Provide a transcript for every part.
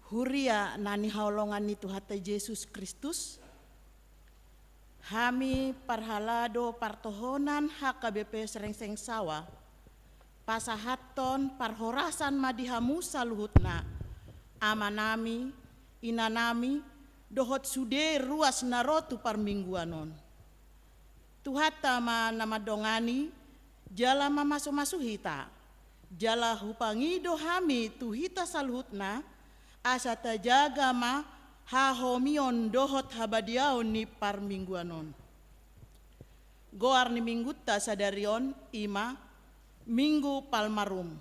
Huria nani haulongan itu hata Yesus Kristus. Hami parhalado partohonan HKBP Serengseng Sawa. Pasahaton parhorasan madihamu saluhutna. Amanami, inanami, dohot sude ruas narotu parmingguanon. Tuhata nama dongani, jala mamasu hita. Jala hupangido hami tuhita saluhutna, asata jaga ma hahomion dohot habadiaon ni parmingguanon. Goar ni mingguta sadarion ima minggu palmarum.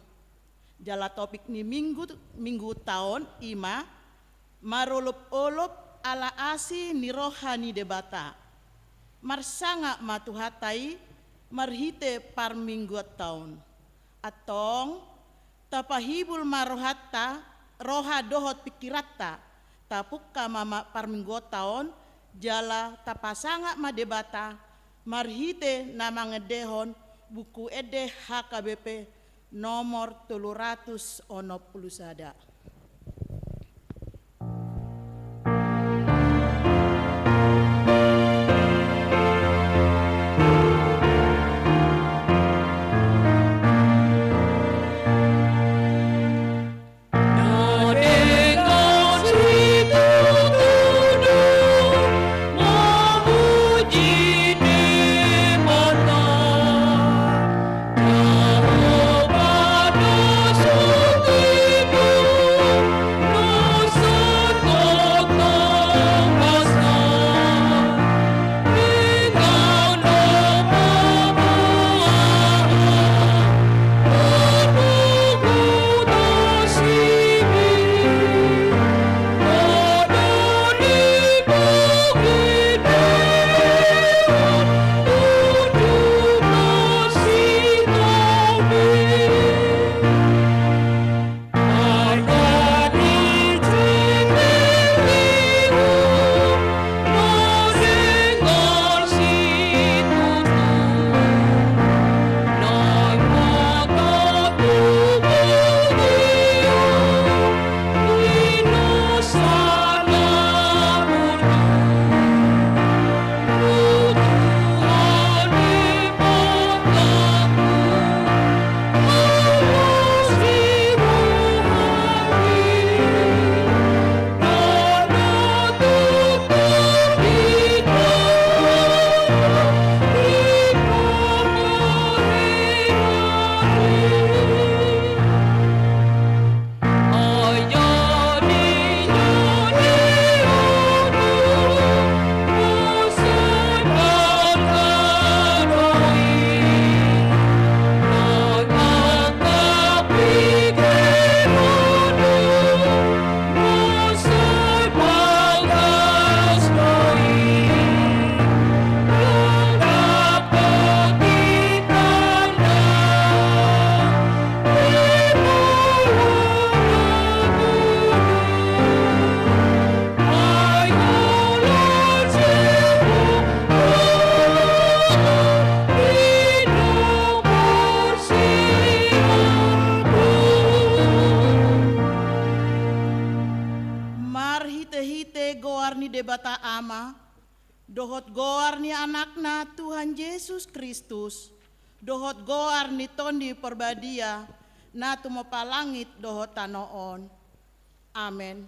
Jala topik ni minggu tahun ima marolop-olop ala asi ni rohani debata. Marsanga matuhatai marhite parminggu tahun. Atong tapahibul marohata roha dohot pikiratta tapukka mama parminggu tahun jala tapasanga madebata marhite nama ngedehon buku ede HKBP nomor 360 sada. Debata ama, dohot goar ni anakna Tuhan Yesus Kristus, dohot goar ni tondi perbadia, na tumapalangit dohot tanoon. Amen.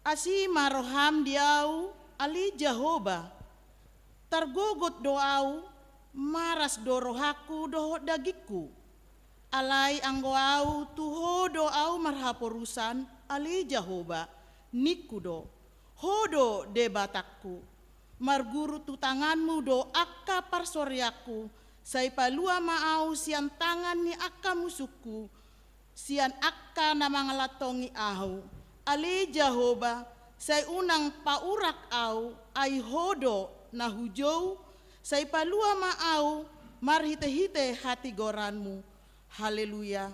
Asi maroham diau ali Jehoba, targogot doau, maras dorohaku dohot dagiku, alai anggoau tuho doau marhaporusan ali Jehoba. Nikudo, hodo debatakku, marguru tu tanganmu do akka parsoryaku, sai palua maau sian tangan ni akka musuku, sian akka nama ngalatongi ahu, ali Jehoba, sai unang paurak au, ai hodo na hujau, sai palua maau, marhite-hite hati goranmu, haleluya.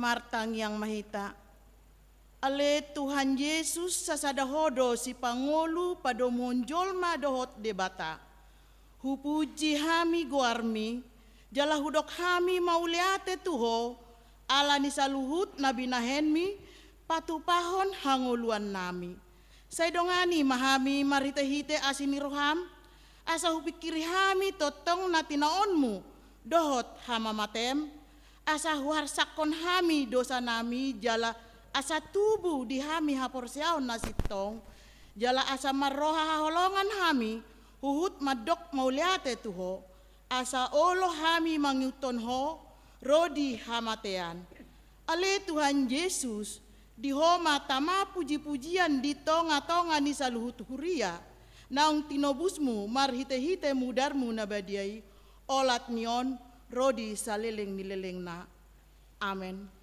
martang yang mahita. Ale Tuhan Yesus sasadahodo si Pangulu pado monjolma dohot debata. Hupuji hami goarmi, jala hudok hami mauliate tuho, ala ni saluhut nabi nahenmi, patupahon hanguluan nami. Saidongani mahami marite-hite asini roham, asa hupikiri hami totong natinaonmu, dohot hama matem, asa huharsakon hami dosa nami jala asa tubuh di hami haporsiaon nasitong, jala asa marroha haholongan hami, huhut madok mauliate tuho, asa olo hami mangyuton ho, rodi hamatean. Ale Tuhan Yesus, di homa tama puji-pujian di tonga-tonga ni saluhut huria, naung tinobusmu marhite-hite mudarmu nabadiai, olat nion, rodi saleleng nileleng na. Amen.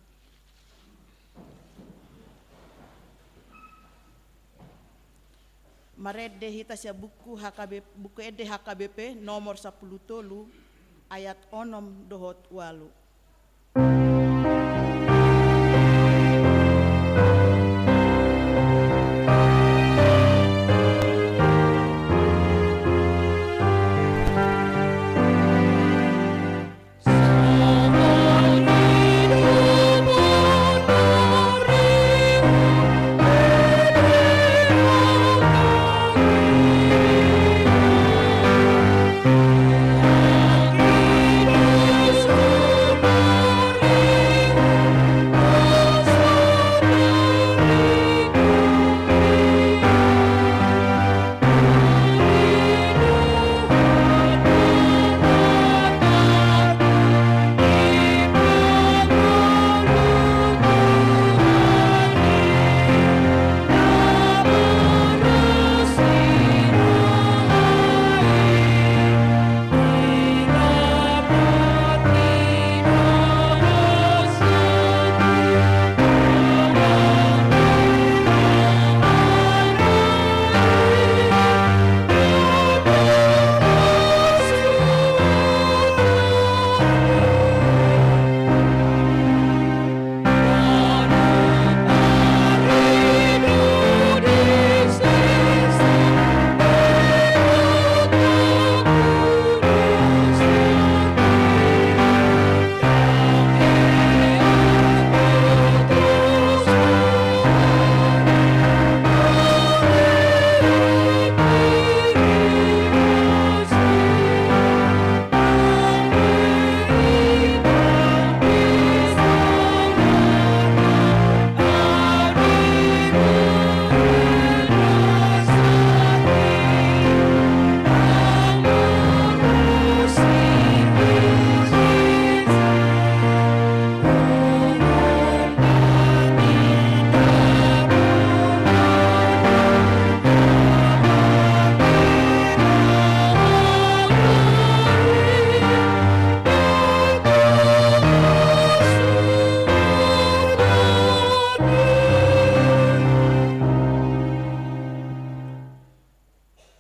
Marede hita sia buku ede HKBP nomor 10 tolu ayat 6 dohot walu.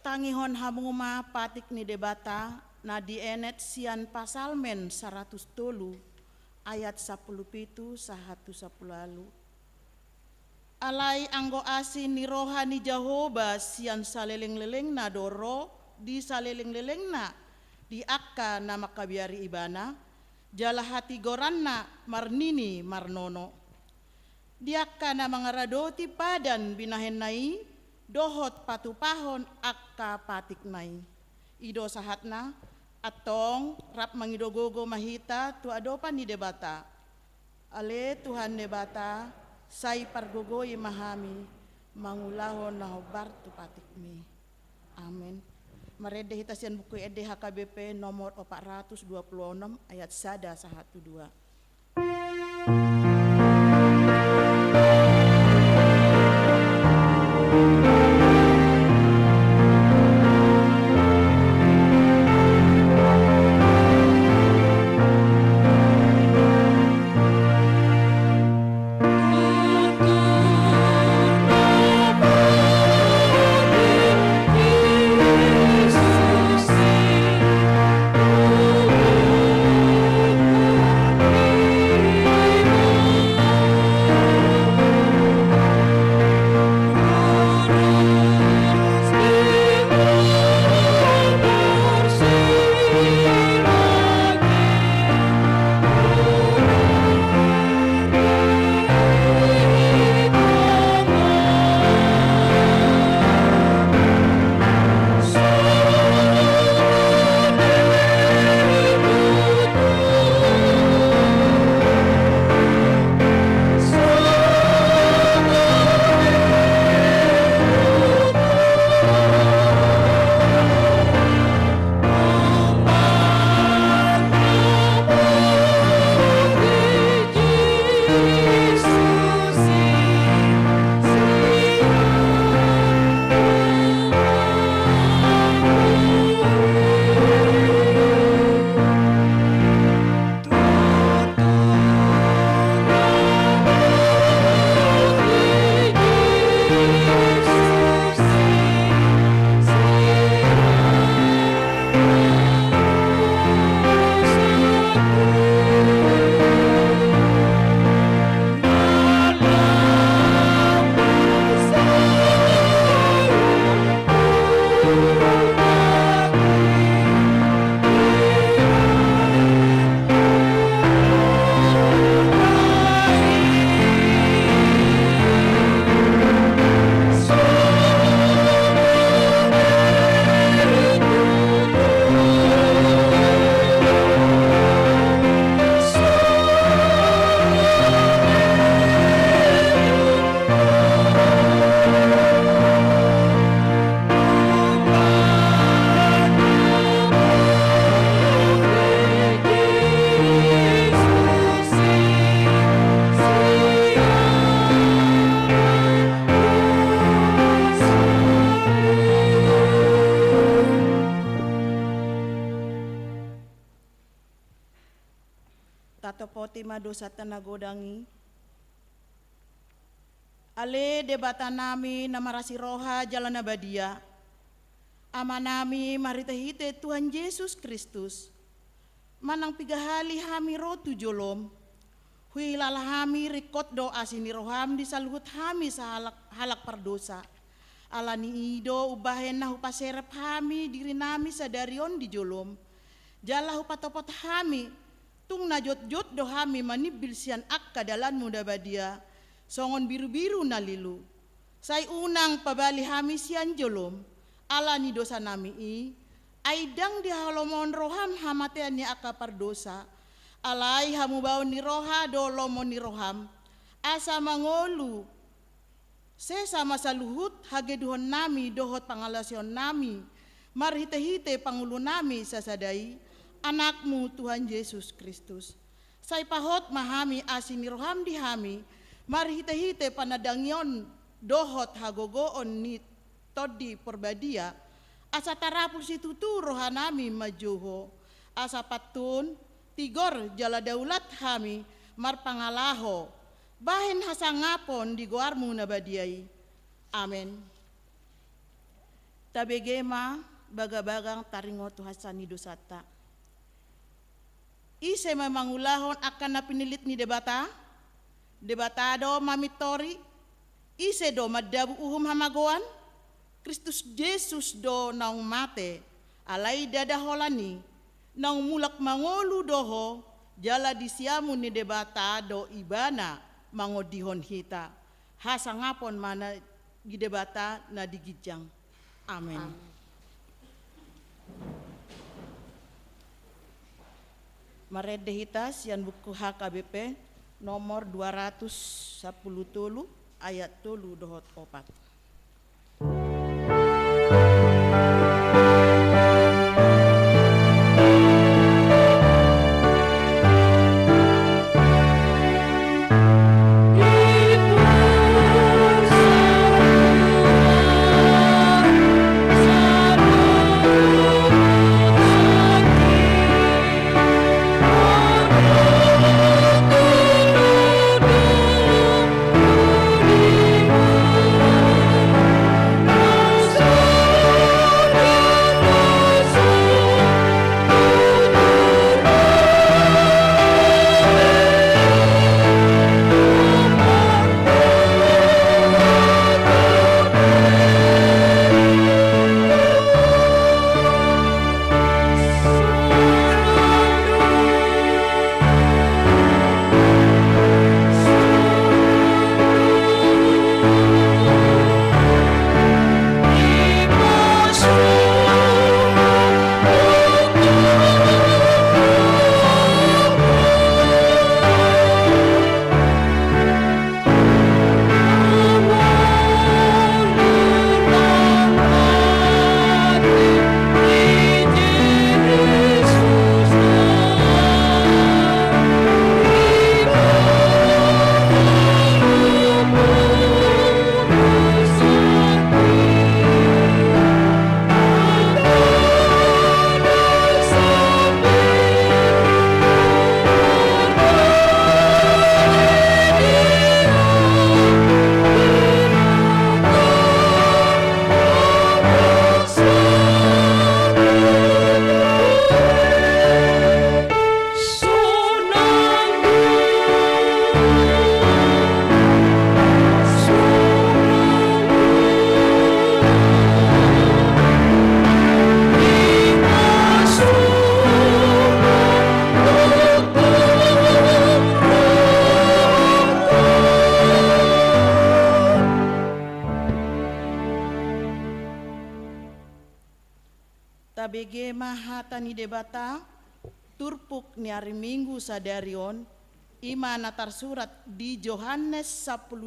Tangihon hamuma patik ni debata na dienet sian pasal men 100 tolu ayat 10 pitu 110 lalu. Alai anggo asin ni rohani Jehovah sian saleleng-leleng na doro di saleleng-leleng na di akka na makabiari ibana jala hati goranna marnini marnono. Di akka na mangaradoti padan binahen nai dohot patupahon akka patik nai. Ido sahatna atong rap mangidogogo mahita tu adopan ni debata. Ale Tuhan debata say pargogoy mahami mangulahon na hobar tu patik mi. Amen. Marede hita sian buku ede HKBP nomor 426 ayat 1-2. tato poti ma dosa tanagodangi. Ale debata nami namarasi roha jalan abadia. Ama nami maritahite Tuhan Yesus Kristus. Manang pigahali hami rotu jolom. Hui lalahami rikot doa sini roham disaluhut hami sa halak pardosa. Ala ni ido ubahen na hupaserep hami diri nami sadarion di jolom. Jala hupatopot hami tung najot-jot do hami manibil sian akka dalan muda badia. Songon biru-biru nalilu. Say unang pabali hami sian jolom. Ala ni dosa nami aidang di halomon roham hamatean ni akka pardosa. Alai hamu bau ni roha do lomo ni roham. Asa mangolu. Se sama saluhut hageduhon nami dohot pangalasion nami. Marhite-hite pangulu nami sasadai. Anakmu Tuhan Yesus Kristus. Say pahot mahami asini roham di hami. Marhite-hite panadangyon dohot hagogoon ni todi porbadia. Asa tarapul situtu rohanami majuho. Asa patun tigor jala daulat hami marpangalaho. Bahin hasangapon di goarmu nabadiai. Amen. Tabegema baga-bagang taringo tuhasani dosata. Ise memangulahon akan napinilit ni debata. Debatado mamitori. Ise do madabu uhum hamagoan. Kristus Yesus do naung mate. Alai dadaholani. Naung mulak mangolu doho. Jala disiamu ni debata do ibana. Mangodihon hita. Hasangapon mana di debata na digijang. Amen. Marede hita sian buku HKBP nomor 210 ayat 3 dohot 4. Tabege mahata ni debata turpuk ni hari Minggu sadarion ima natar surat di Yohanes 12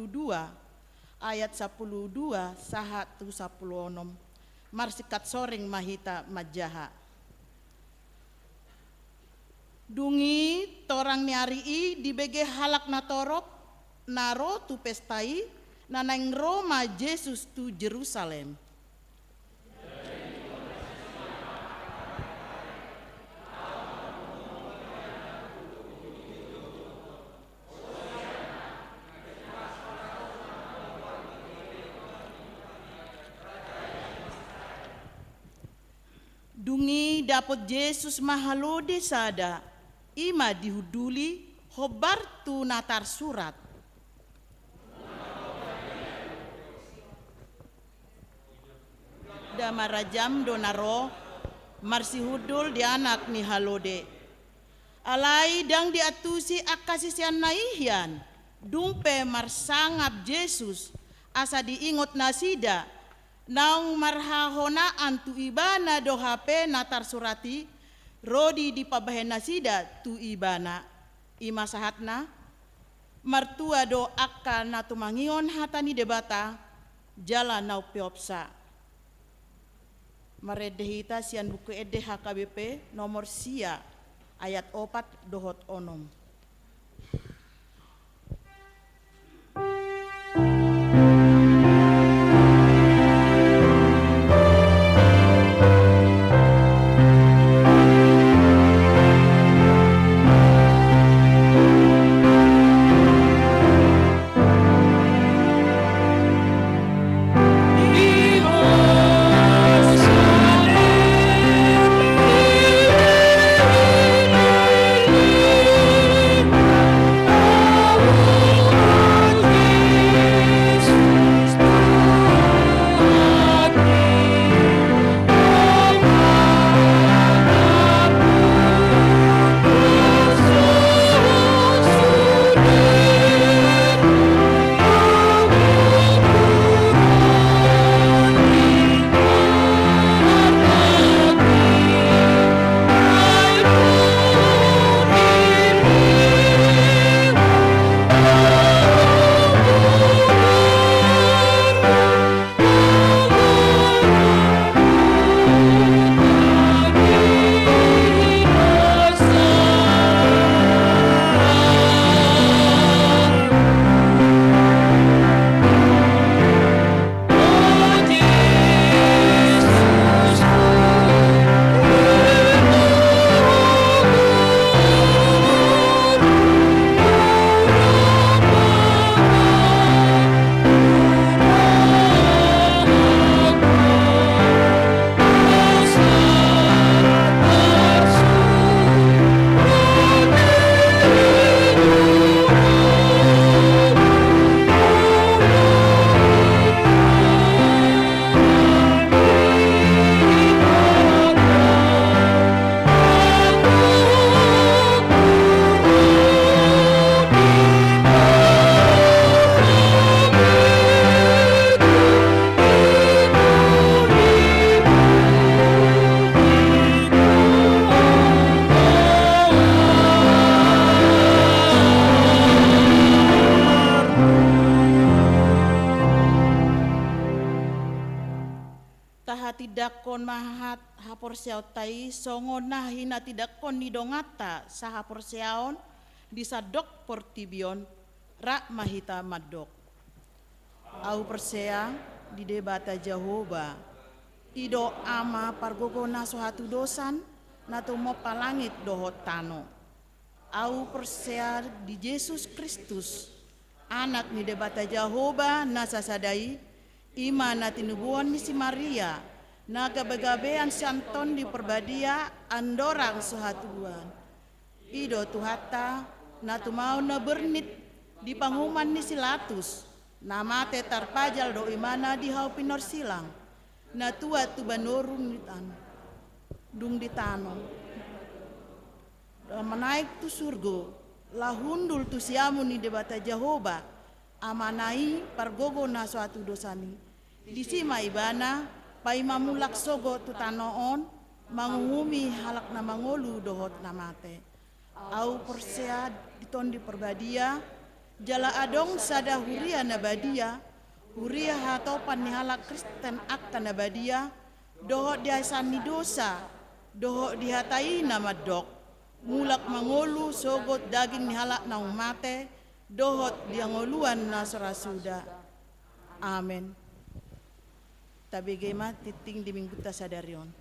ayat 12 saha tu 16 marsikat soring mahita majaha. Dungi torang ni hari i dibege halak na torop naro tu pestai nanang Roma Yesus tu Jerusalem. ini dapat Yesus mahalode sada, ima dihuduli hobar tu natar surat. Damarajam donaro marsi hudul di anak ni halode. Alai dang diatusi akasisian naihian, dumpe marsangap Yesus asa diingot nasida, naung marhahonaan tu ibana do hape natar surati, rodi di pabahen nasida tu ibana. Ima sahatna, martua do akka na tumangion hatani debata, jala nau peopsa. Maredehita sian buku ede HKBP nomor sia ayat 4 dohot onom. Tidak kon mahat hapor siaw tai songo nah hina tidak kon nidongata sa hapor siaon disadok portibion rak mahita madok. Au persea di debata Jehovah ido ama pargogona sohatu dosan natumo palangit dohot tano. Au persea di Yesus Kristus anak ni debata Jehovah nasasadai ima na tinubuan ni si Maria na gabe-gabean si Anton di perbadia andorang sehatuan. Ido tuhata na tumau na bernit di panghuman ni silatus na mate tarpajal do imana di hau pinor silang na tua tu banorung dung di tanong. Manaik tu surgo lahundul tu siamu ni debata Jehovah amanai pargogo na suatu dosani disima ibana pai mamulak sogo tu tanoon mangungumi halak na mangolu dohot na mate. Au persea diton di perbadia jala adong sada huria na badia huria hatopan ni halak Kristen akka na badia dohot dihasan ni dosa dohot dihatai na madok mulak mangolu sogot daging ni halak na mate dohot diangoluan na sarasuda. Amen. Tabigema titing di minggu tasadarion.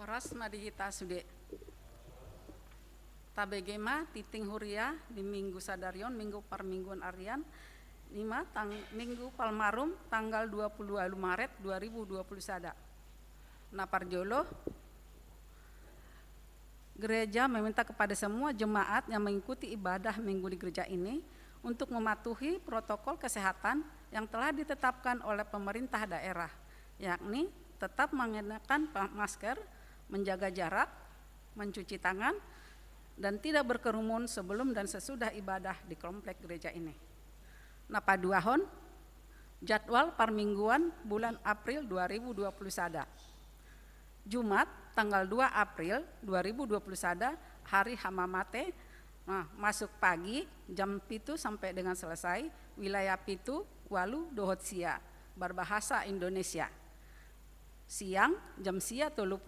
Horas madihita sude. Tabegema titing huria di Minggu Sadarion, Minggu Parmingguan Arian, 5 Minggu Palmarum tanggal 20 Maret 2021. Naparjolo, gereja meminta kepada semua jemaat yang mengikuti ibadah minggu di gereja ini untuk mematuhi protokol kesehatan yang telah ditetapkan oleh pemerintah daerah, yakni tetap mengenakan masker, menjaga jarak, mencuci tangan, dan tidak berkerumun sebelum dan sesudah ibadah di komplek gereja ini. Napaduahon, jadwal permingguan bulan April 2021. Jumat tanggal 2 April 2021 hari Hamamate, masuk pagi jam 7 sampai dengan selesai, wilayah Pitu, Walu, Dohotsia, berbahasa Indonesia. Siang jam sia 30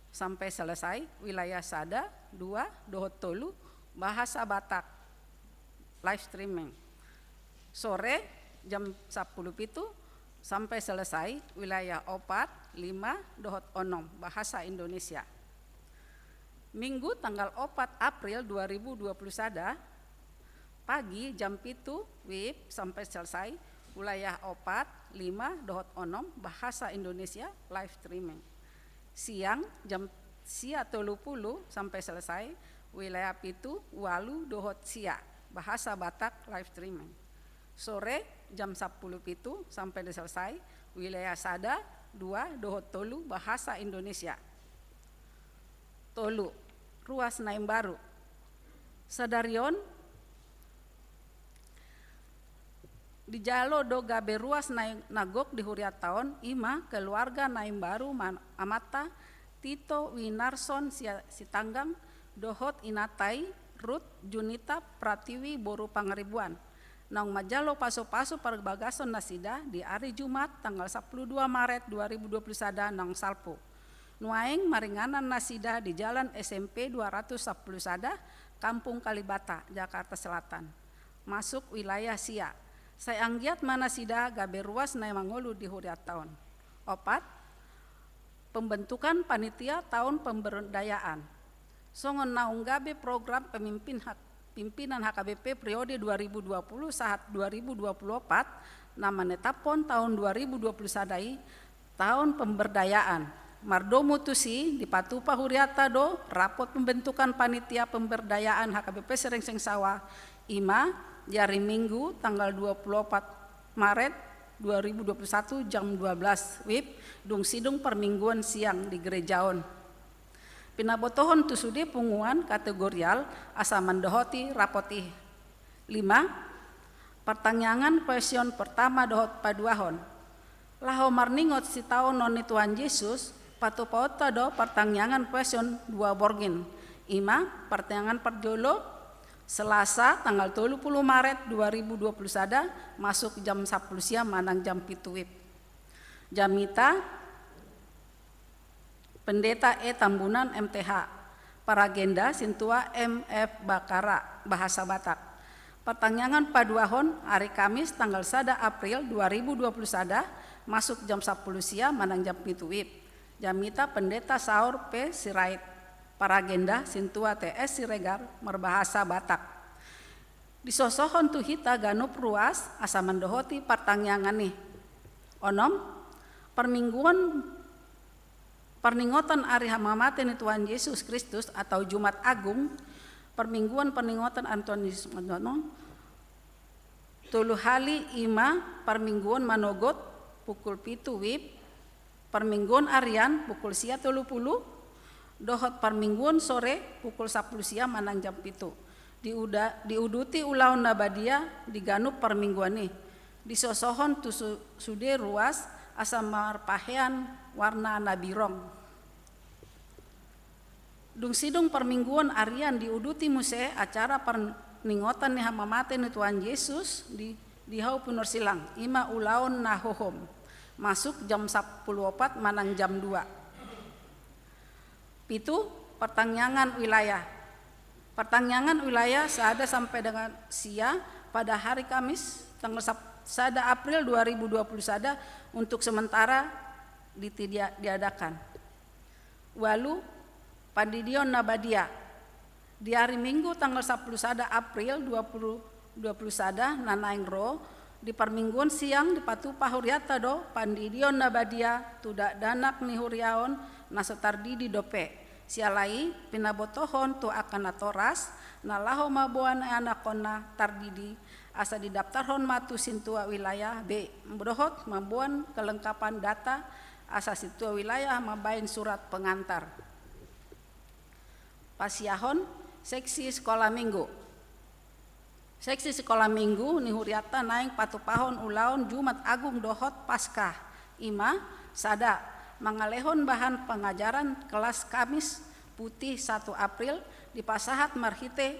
sampai selesai, wilayah Sada, 2, Dohot Tolu, bahasa Batak, live streaming. Sore jam 10 pitu sampai selesai, wilayah Opat, 5, Dohot Onom, bahasa Indonesia. Minggu tanggal 4 April 2021, pagi jam 7 WIB sampai selesai, wilayah Opat, 5, Dohot Onom, bahasa Indonesia, live streaming. Siang jam sia 30 sampai selesai, wilayah Pitu, Walu, Dohot Sia, bahasa Batak, live streaming. Sore jam 10 pitu sampai selesai, wilayah Sada, 2, Dohot Tolu, bahasa Indonesia. Tolu, ruas Naim Baru. Sadarion, di jalo do gabe ruas nagok di huriat tahun, ima keluarga Naim Baru amata, Tito Winarson Sitanggang, Dohot Inatai, Ruth Junita Pratiwi Boru Pangaribuan. Nang majalo paso-paso perbagason nasida di hari Jumat tanggal 12 Maret 2021 nang Salpo. Nuaing maringanan nasida di Jalan SMP 210 Sada, Kampung Kalibata, Jakarta Selatan. Masuk wilayah Sia. Saya anggiat manasida gabe ruas naik mangolu di huriat tahun. 4. Pembentukan panitia tahun pemberdayaan. Songon naung gabe program pimpinan HKBP periode 2020 saat 2024 nama netapon tahun 2020 sadai tahun pemberdayaan. Mardomu tusi di Patupa Huriata do rapot pembentukan panitia pemberdayaan HKBP Serengseng Sawah ima jari Minggu tanggal 24 Maret 2021 jam 12 WIB dung sidung permingguan siang di Gerejaon. Pinabotohon tusude punguan kategorial asaman dohoti rapoti. 5. Pertanyaan kuesion pertama dohot paduahon. Laho marningot si taon noni Tuhan Yesus patupauta do pertanyaan kuesion 2 borgin. 5. Pertanyaan perjolo Selasa tanggal 30 Maret 2021 masuk jam 10 siang manang jam 7 WIB. Jamita Pendeta Tambunan MTH, Paragenda Sintua MF Bakara, bahasa Batak. Pertanyaan paduahon hari Kamis tanggal 1 April 2021 masuk jam 10 siang manang jam 7 WIB. Jamita Pendeta Saur P. Sirait, Paragenda Sintua TS Siregar, berbahasa Batak. Disosohon tuhita ganup ruas asaman dohoti pertanyaan nih. Onom, Perninggotan Ari Hamamate ni Tuhan Yesus Kristus atau Jumat Agung, permingguan perninggotan Antonius Madono, tulu hali ima permingguan manogot pukul 7 WIB, permingguan Arian pukul sia 30, dohot permingguan sore pukul 10 siang manang jam 7. Diuduti ulaun nabadia diganup permingguan nih. Disosohon tu sude ruas asamar pahean warna nabirong. Dung sidung permingguan Arian diuduti muse acara perningotan ni Hamamate ni Tuhan Yesus di hau punur silang ima ulaun nahohom masuk jam 10.04 manang jam 2. Pitu pertanyaan wilayah. Pertanyaan wilayah seada sampai dengan sia pada hari Kamis tanggal 1 April 2021 untuk sementara diadakan. Walu Pandidion Nabadia di hari Minggu tanggal 10 April 2021 nanaing ro di permingguan siang di patupa huriata do Pandidion Nabadia tudak danak ni huriaon nasotardi di dope sialai pinabotohon tu akan natoras nalaho mabuan anakona tardidi asa didaftarhon matu sintua wilayah B berdohot mabuan kelengkapan data asa sintua wilayah mabain surat pengantar pasiahon seksi sekolah minggu. Seksi sekolah minggu ni huriata naing patupahon ulaon Jumat Agung dohot Paskah. Ima sada mangalehon bahan pengajaran kelas Kamis putih 1 April di Pasahat Marhite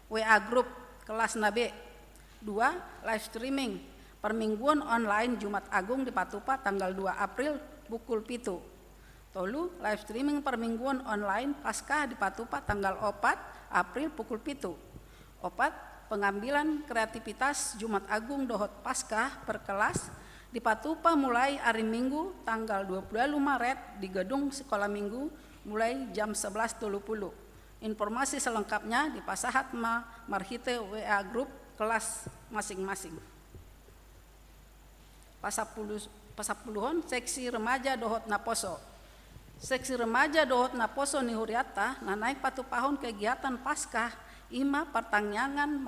WA Group kelas Nabe. 2. Live streaming permingguan online Jumat Agung di Patupa tanggal 2 April pukul 7. Tolu live streaming permingguan online Paskah di Patupa tanggal 4 April pukul 7. 4. Pengambilan kreativitas Jumat Agung dohot Paskah per kelas di Patupa mulai hari Minggu tanggal 20 Maret di gedung sekolah minggu mulai jam 11.30. Informasi selengkapnya di Pasahat Marhite WA Group kelas masing-masing. Pasapuluhon seksi remaja dohot Naposo. Seksi remaja dohot Naposo ni huriata naik patupahon kegiatan Paskah ima pertanyaan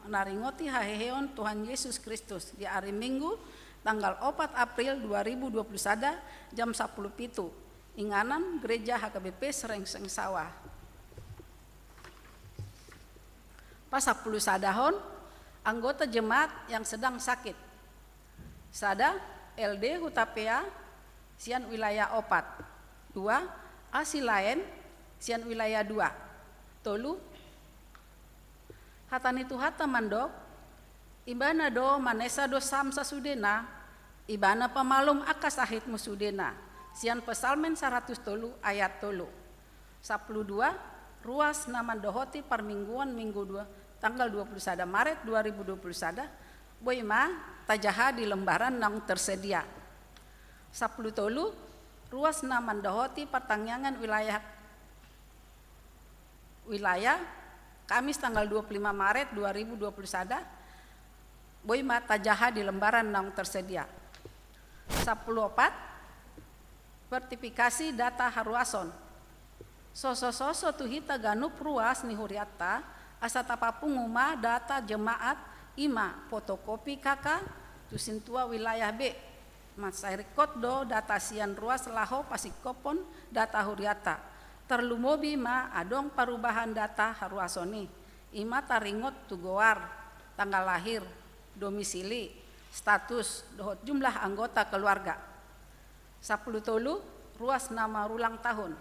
naringoti haheheon Tuhan Yesus Kristus di hari Minggu tanggal 4 April 2021 jam 10 pitu inganan gereja HKBP Serengseng Sawah. Pas 10 sadahon anggota jemaat yang sedang sakit. Sada LD Hutapea sian wilayah 4. 2. Asi lain sian wilayah 2. Tolu hatani tuhata mandok ibana do manesa do samsa sudena ibana pamalum akasahit musudena sian pesalmen 100 tolu ayat tolu 12 ruas nama dohoti permingguan minggu 2 tanggal 21 Maret 2021 boima tajaha di lembaran nang tersedia 10 tolu ruas nama dohoti pertanyaan wilayah Kamis tanggal 25 Maret 2021 boima tajaha di lembaran nang tersedia 14 vertifikasi data haruason soso tuhita ganup ruas ni huriata asa tapapunguma data jemaat ima fotokopi kakak tusintua wilayah B masairikot do data sian ruas laho pasikopon data huriata terlumobi ma adong perubahan data haruasoni ima taringot tugoar tanggal lahir domisili status dohot jumlah anggota keluarga 10 tolu ruas nama ulang tahun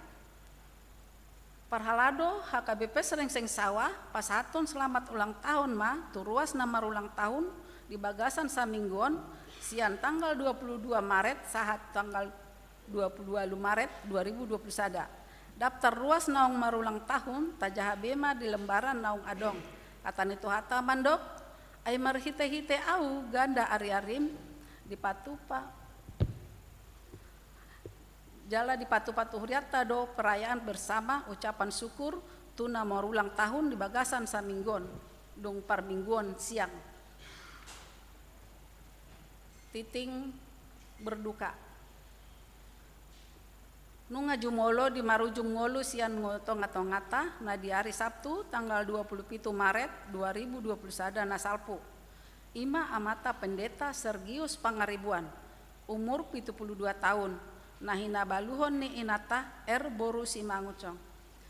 Parhalado HKBP Serengseng Sawah pasaton selamat ulang tahun ma tu ruas nama ulang tahun di Bagasan Saminggon sian tanggal 22 Maret saat tanggal 22 Maret 2021 daftar ruas naung marulang tahun tajaha bema di lembaran naung adong katan itu hata mandok ay marhite-hite au ganda ari-arim di Patupa jala di Patupa tuhuriata do perayaan bersama ucapan syukur tuna marulang tahun di Bagasan Saminggon dong parmingguan siang titing berduka nunga jumolo di marujung ngolu sian ngotong-ngata na di hari Sabtu tanggal 27 Maret 2021 nasalpu ima amata pendeta Sergius Pangaribuan umur 72 tahun nahina baluhon ni inata Boru Simangucong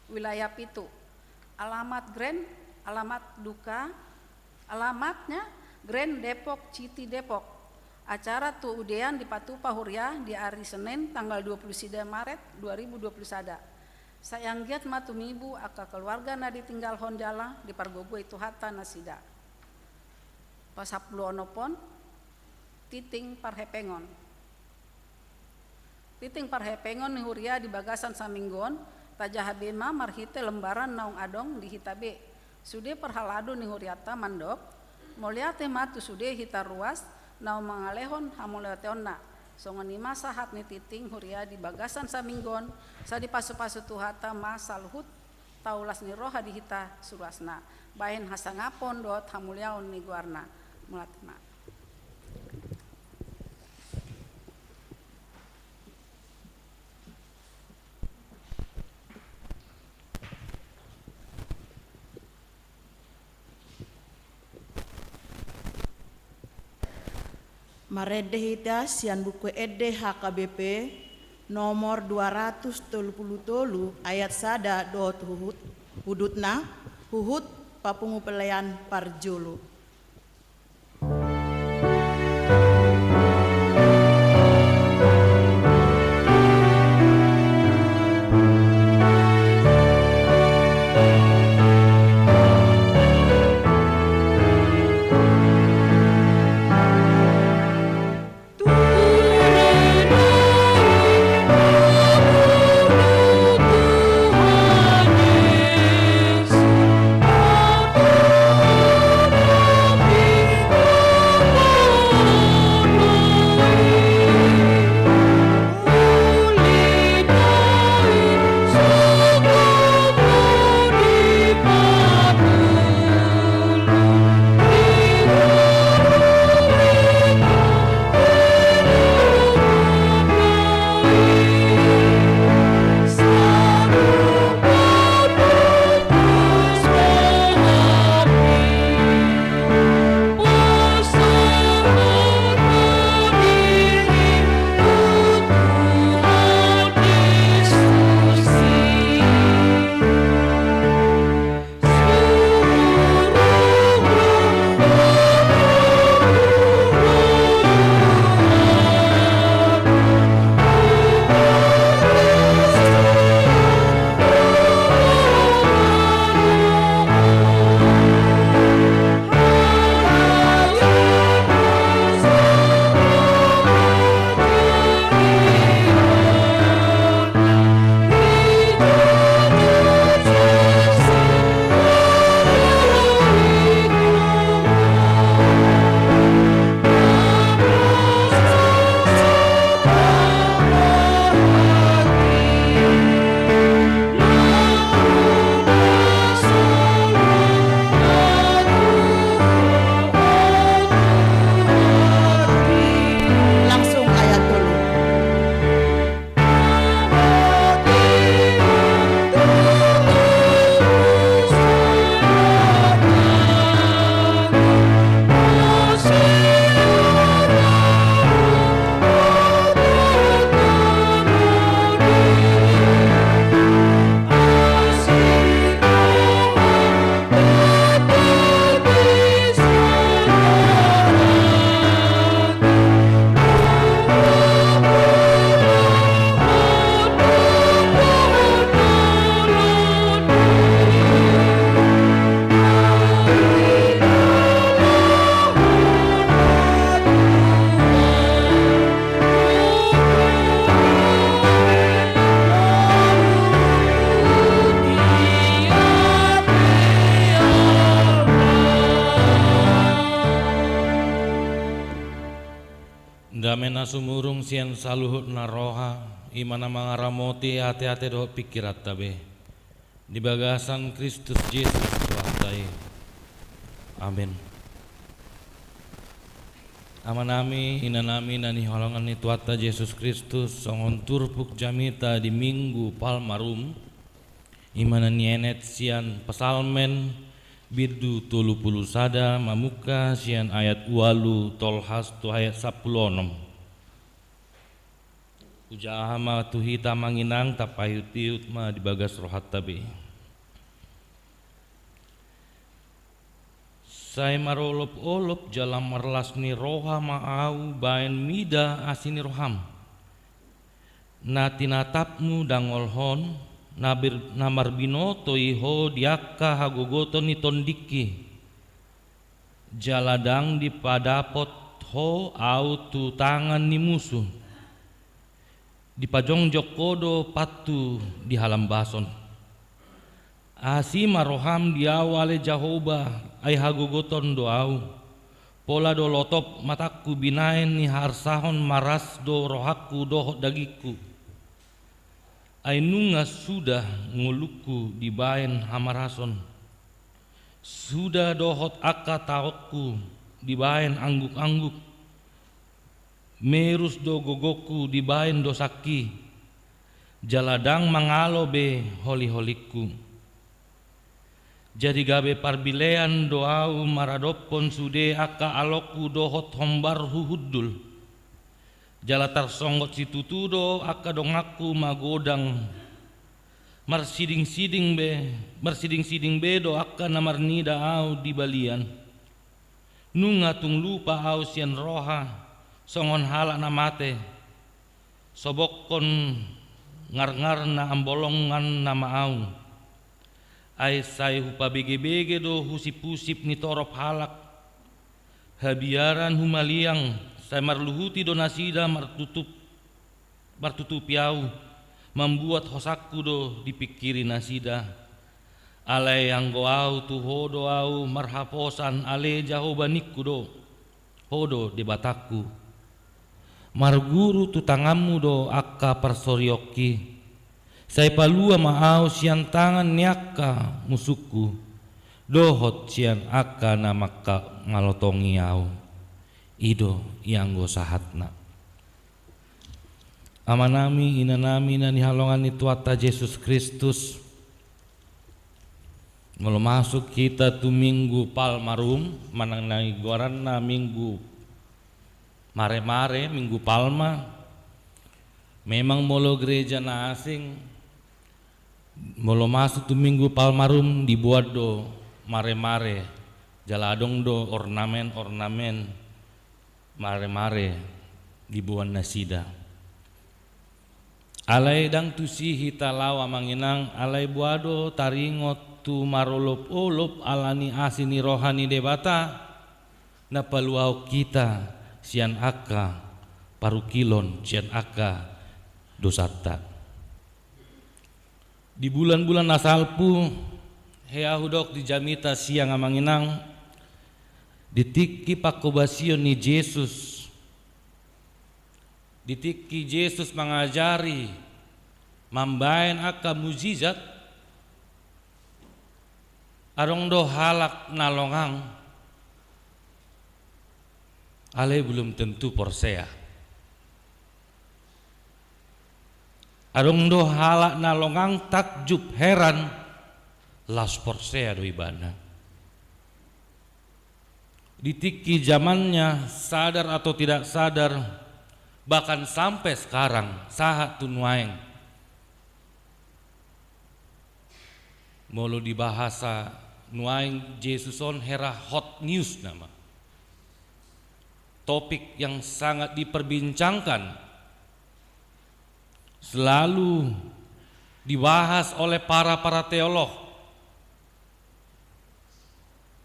wilayah Pitu alamat Grand alamat duka alamatnya Grand Depok Citi Depok acara tu udean di Patupa Huria di hari Senin tanggal 29 Maret 2021. Sayang giat matumibu aka keluarga na ditinggal honjala di pargogo itu hata nasida. Pasaplu onopon titing parhepengon. Titing parhepengon ni Huria di Bagasan Saminggon tajahabema marhite lembaran naung adong di hitabe. Sude perhalado ni Huriata mandok moliate matu sude hita ruas nau mangalehon hamuleteonna Songon ima sahat ni titing huria di bagasan saminggon sa di pasu-pasu tuhata masa luhut taulas ni roha dihita surasna bahen hasangapon dot hamulyaon ni guarna mulatima. Marede hita sian buku ede HKBP nomor 233 ayat sada dot hudutna huhut papungu pelayan parjolo. Damena sumurung sian saluhut naroha imana mangaramoti hati-hati doh pikirat tabe di bagasan Kristus Yesus Tuhatai. Amin. Amanami inanami nani holongan ni Tuata Yesus Kristus songon turpuk jamita di Minggu Palmarum imana nienet sian pesalmen bidu 30 sada mamuka sian ayat walu tolhas tu ayat 16. Ujahama tuhita manginang tapayutiut ma dibagas rohat tabi. Saya marolop-olop jalan merlas ni roha ma'au baen mida asini roham. Nati natapmu dangolhon namar binoto iho diaka hagogoto ni tondiki. Jaladang di padapot ho au tu tangan ni musuh. Di pajong jokodo patu di halam bason. Asima roham diawale Jahoba ay hagogoton doau. Pola do lotop mataku binaen ni harsahon maras do rohaku dohot dagiku. Ainunga sudah nguluku dibaen hamarason. Sudah dohot aka taokku dibaen angguk-angguk. Merus do gogoku dibaen do saki. Jaladang mangalo be holi-holiku. Jadi gabe parbilean doau maradopon sude aka aloku dohot hombar huhudul. Jalatar songgot situtu do aka dongaku magodang. Marsiding-siding be do aka namarnida au di balian. Nunga tung lupa au sian roha songon halak namate. Sobokon ngar-ngar na ambolongan nama au. Ai sai hupa bege-bege do husip-husip ni torop halak. Habiaran humaliang sai marluhuti do nasida martutup piau. Membuat hosakku do dipikiri nasida. Alai yang goau tu hodo au marhaposan ale jahobanikku do. Hodo debatakku. Marguru tu tangamu do akka persorioki. Saya palua maau sian tangan niaka musuku. Dohot sian aka namaka ngalotongi au. Ido yang go sahatna. Amanami inanami na nihalongan ni Tuata Yesus Kristus. Mau masuk kita tu minggu Palmarum, manang nai goran na minggu mare-mare, minggu Palma. Memang molo gereja na asing. Molo masuk tu minggu Palmarum dibuat do mare-mare, jaladong do ornamen mare-mare dibuat nasida. Alai dang tu sihi talawa manginang alai buado taringot tu marolop-olop alani asini rohani debata na paluau kita sian aka parukilon sian aka dosata. Di bulan-bulan nasalpu heahudok di jamita siang amanginang ditiki pakobasion ni Yesus. Ditiki Yesus mengajari mambaen aka mujizat arong do halak nalongang ale belum tentu porsea. Arong do halak nalongang takjub heran las porsea do ibana. Ditiki zamannya sadar atau tidak sadar, bahkan sampai sekarang sahat tunuaeng molo di bahasa nuaeng Jesuson hera hot news nama. Topik yang sangat diperbincangkan, selalu dibahas oleh para teolog,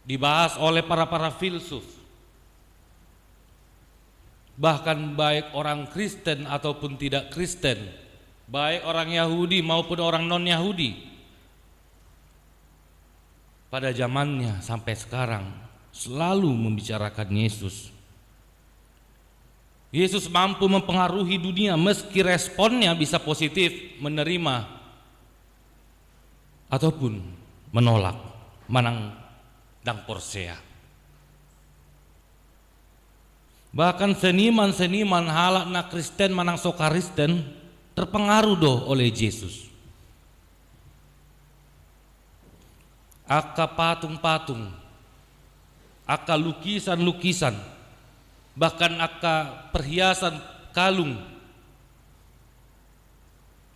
dibahas oleh para filsuf, bahkan baik orang Kristen ataupun tidak Kristen, baik orang Yahudi maupun orang non-Yahudi, pada zamannya sampai sekarang selalu membicarakan Yesus. Yesus mampu mempengaruhi dunia meski responnya bisa positif, menerima ataupun menolak, manang dang porsea. Bahkan seniman halak na Kristen manang soka Kristen terpengaruh do oleh Yesus. Aka patung-patung, aka lukisan-lukisan, bahkan aka perhiasan kalung,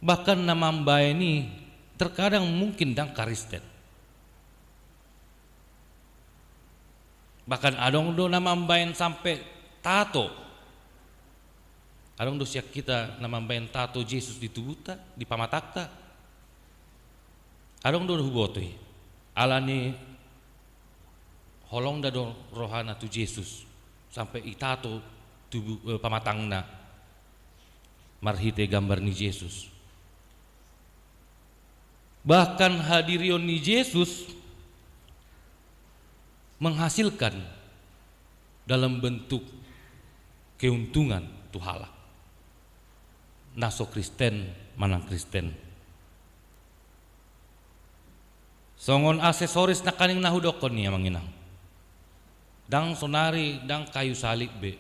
bahkan nama mbak ini terkadang mungkin dang Kristen. Bahkan adong do nama mbaen sampai tato. Adong do siak kita nama mbaen tato Yesus di tubuh ta, di pamatakta. Adong do hubotoi. Alani holong da do rohana tu Yesus sampai itato tubuh pamatangna marhite gambar ni Yesus. Bahkan hadirion ni Yesus menghasilkan dalam bentuk keuntungan tuhala. Naso Kristen manang Kristen. Songon aksesoris na kaning nahudokon niya manginang. Dang sonari dang kayu salib be.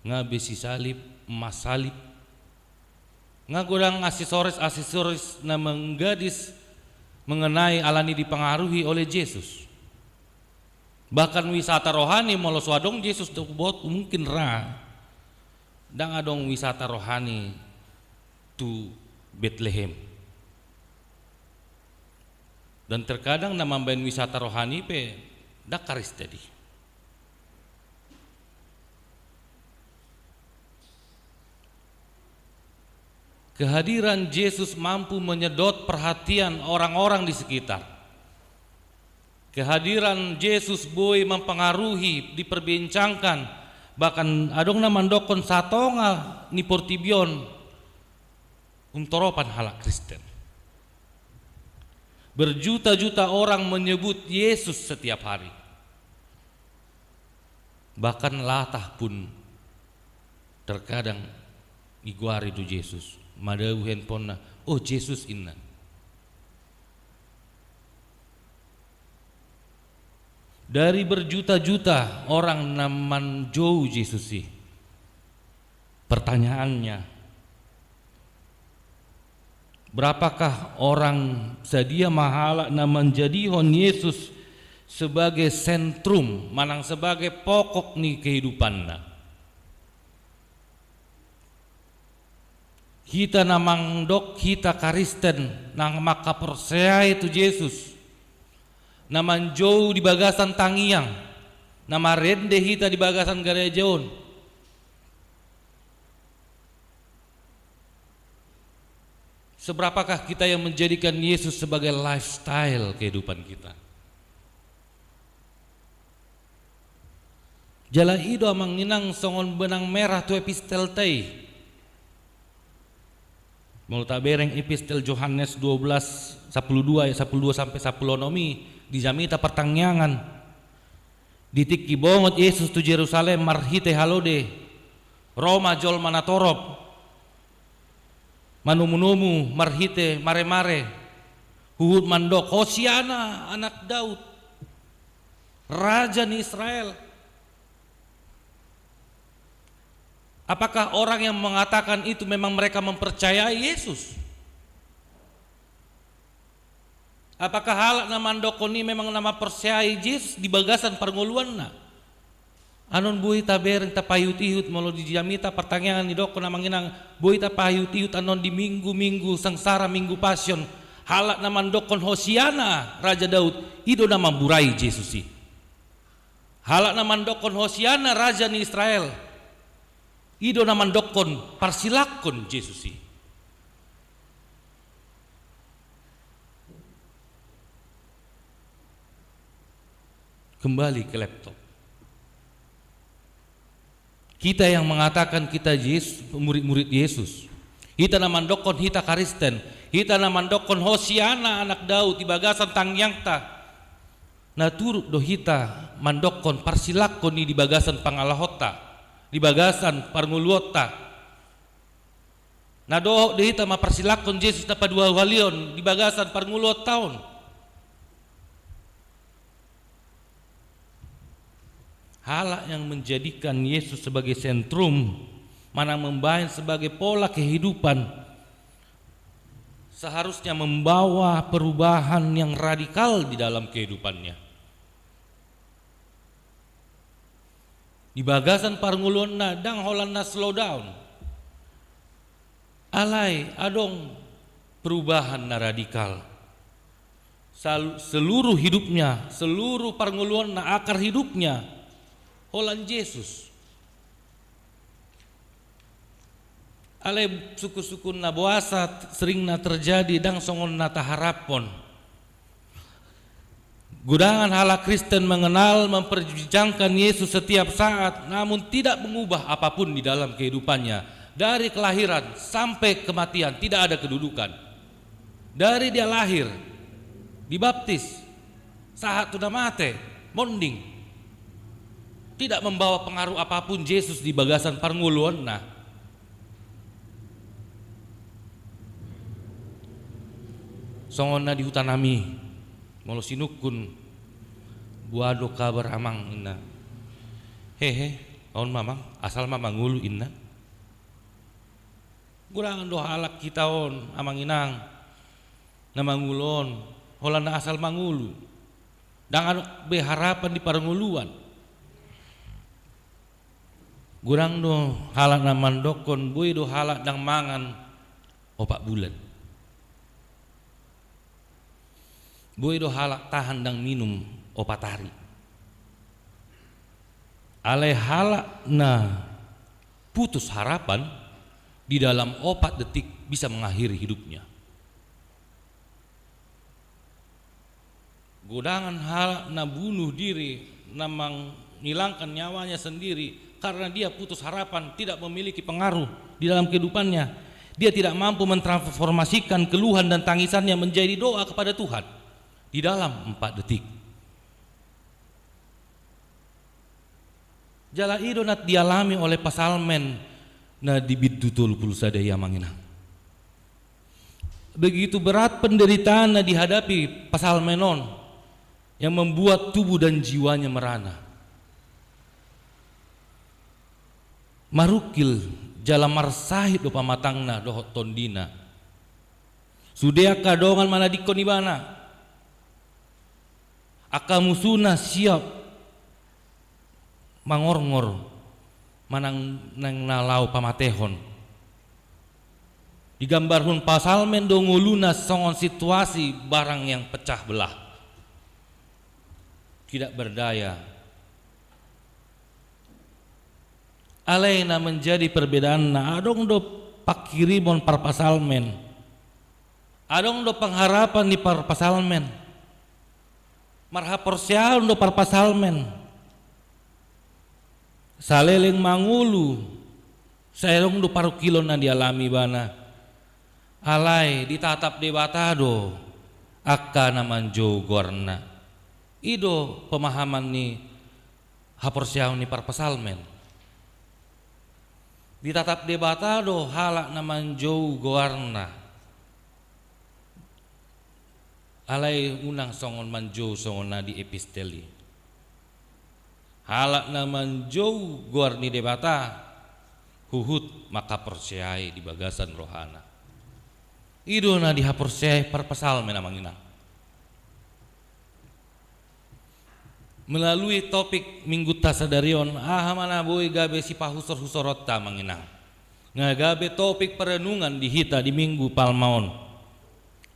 Nga besi salib, emas salib. Nga godang aksesoris na menggadis mengenai alani dipengaruhi oleh Yesus. Bahkan wisata rohani molo swadong Yesus bot mungkin ra. Dang adong wisata rohani tu Bethlehem. Dan terkadang namambain wisata rohani pe dakaris tadi. Kehadiran Yesus mampu menyedot perhatian orang-orang di sekitar. Kehadiran Yesus boy mempengaruhi, diperbincangkan, bahkan adong na mandokon satonga ni Portibion untoropan halak Kristen. Berjuta-juta orang menyebut Yesus setiap hari. Bahkan latah pun terkadang iguari do Yesus. Madau handphone na, oh Yesus inna. Dari berjuta-juta orang naman jauh Yesus sih. Pertanyaannya, berapakah orang sedia mahala na menjadihon Yesus sebagai sentrum, manang sebagai pokok ni kehidupanna. Kita namang dok kita Kristen nang maka percaya itu Yesus. Naman jauh di bagasan tangiang, nama rende kita di bagasan gerejaon. Seberapakah kita yang menjadikan Yesus sebagai lifestyle kehidupan kita? Jala ido amang ninang songon benang merah tu epistel tei. Multa bereng epistel Yohanes 12 12 sampai 10 nomi di jamita pertangyangan ditik kibongot Yesus tu Yerusalem marhite halode Roma jol manatorop manumu-numu marhite mare-mare huhud mandok Hosiana anak Daud raja ni Israel. Apakah orang yang mengatakan itu memang mereka mempercayai Yesus? Apakah hal nama ndokoni memang nama percayai Yesus di bagasan parnguluan na? Anon buhi tabereng tapayut-ihut molo di jamita pertanyaan ni doko namanginang buhi tapayut-ihut anon di minggu-minggu sengsara minggu passion halak nama ndokon Hosiana Raja Daud ido nama burai Yesus si. Halak nama ndokon Hosiana Raja ni Israel ido naman dokon parsilakon Yesus. Kembali ke laptop. Kita yang mengatakan kita Yesus, murid-murid Yesus. Kita naman dokon hita Kristen. Kita naman dokon Hosiana anak Daud di bagasan tangyangta. Naturut do hita mandokon parsilakon di bagasan pangalahota. Di bagasan parnguluota nadohok dihita mapersilakon Yesus na padua walion di bagasan parnguluot taon. Hala yang menjadikan Yesus sebagai sentrum manang membahan sebagai pola kehidupan seharusnya membawa perubahan yang radikal di dalam kehidupannya. Di bagasan parngulon na dang holan na slow down. Alai adong perubahan na radikal. Seluruh hidupnya, seluruh parngulon na akar hidupnya holan Yesus. Alai suku-suku na buasa sering na terjadi dang songon na taharapon. Gudangan halak Kristen mengenal memperbincangkan Yesus setiap saat namun tidak mengubah apapun di dalam kehidupannya. Dari kelahiran sampai kematian tidak ada kedudukan. Dari dia lahir, dibaptis, saat sudah mati, monding. tidak membawa pengaruh apapun Yesus di bagasan parnguluan. Nah, songonna di hutan nami molo sinukun buado kabar amang inna hehe on mamang asal mamang ngulu inna gurangan do halak kita on amang inang na mangulon holanda asal mangulu dengan berharapan di paranguluan gurang do halak na mandokon boy do halak dang mangan opak bulan boy do halak tahan dang minum opat hari alai halak na putus harapan di dalam 4 detik bisa mengakhiri hidupnya. Godangan halak na bunuh diri, na menghilangkan nyawanya sendiri karena dia putus harapan, tidak memiliki pengaruh di dalam kehidupannya. Dia tidak mampu mentransformasikan keluhan dan tangisannya menjadi doa kepada Tuhan di dalam 4 detik. Jala idonat dialami oleh pasalmen na dibidutul pulsadaya manginang. Begitu berat penderitaan na dihadapi pasal menon yang membuat tubuh dan jiwanya merana. Marukil jala marsahid do pamatangna dohot tondina. Sudea kadongan mana dikon ibana. Akamusuna siap mangor-ngor manang nang nalau pamatehon digambarhun pasalmen do nguluna songon situasi barang yang pecah belah tidak berdaya alaina menjadi perbedaan na adong do pakirimon par pasalmen adong do pengharapan di par pasalmen marhaporsial do par pasalmen saleleng mangulu saerong do paru kilo na dialami bana alai ditatap debatado akka naman jogorna ido pemahaman ni haporsiaw ni parpasalmen ditatap debatado halak naman jogorna alai unang songon manjo songon na di episteli halak naman jauh guar ni debata huhut maka persyai di bagasan rohana ido na dihapersyai parpasal menamangina melalui topik minggu tasadarion mana boy gabe si pahusor-husorot ta manginang ngagabe topik perenungan dihita di minggu palmaon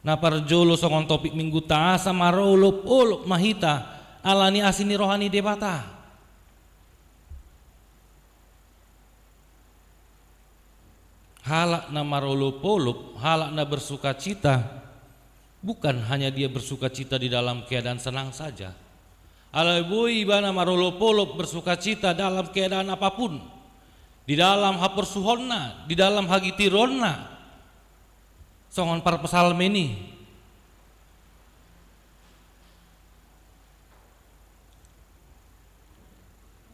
na parjolo songon topik minggu taasa marolop mahita alani asini rohani debata halak na marolop-olop, halak na bersuka cita, bukan hanya dia bersuka cita di dalam keadaan senang saja. Alabui bana marolop-olop bersuka cita dalam keadaan apapun, di dalam hapersuhonna, di dalam hagitironna, songon par pesalmeni.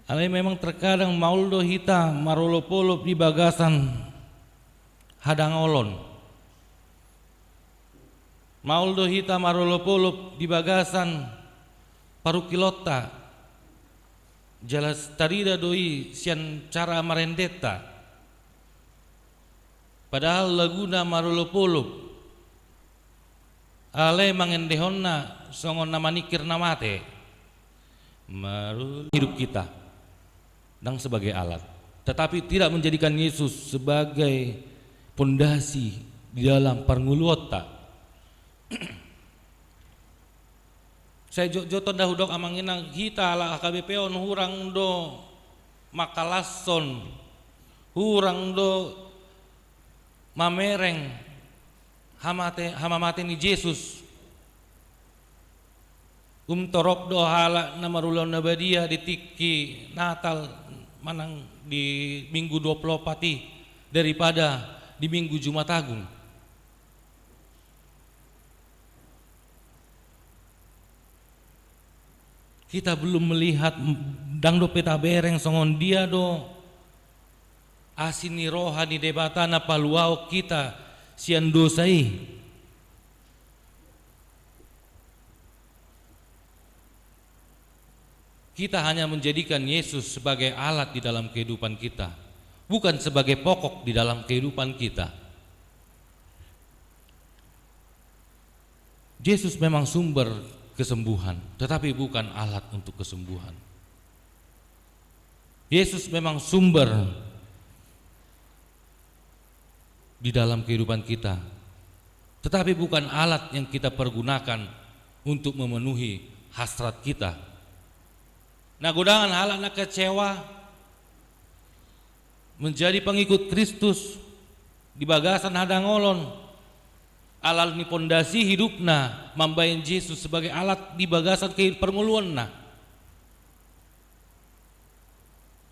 Alai memang terkadang mauldo hita marolop-olop di bagasan hadangolon mauldo hita marolop-olop di bagasan parukilota jelas tarida doi sian cara marendeta padahal laguna marolop-olop ale mangendehonna songon namanikir namate marul hidup kita dan sebagai alat tetapi tidak menjadikan Yesus sebagai pondasi di dalam parnguluota. Saya joton dahudok amanginang kita ala AKBP on hurang do makalason hurang do mamereng hamamate ni Yesus torok do hala na marulon na badia di tiki Natal manang di minggu 24 daripada di minggu Jumat Agung. Kita belum melihat dang do peta bereng songon dia do asini rohani debatana paluau kita sian dosai. Kita hanya menjadikan Yesus sebagai alat di dalam kehidupan kita, bukan sebagai pokok di dalam kehidupan kita. Yesus memang sumber kesembuhan, tetapi bukan alat untuk kesembuhan. Yesus memang sumber di dalam kehidupan kita, tetapi bukan alat yang kita pergunakan untuk memenuhi hasrat kita. Nah, godangan halak nak kecewa menjadi pengikut Kristus di bagasan hadangolon alal ni pondasi hidupna mambayan Yesus sebagai alat di bagasan ke permuluan na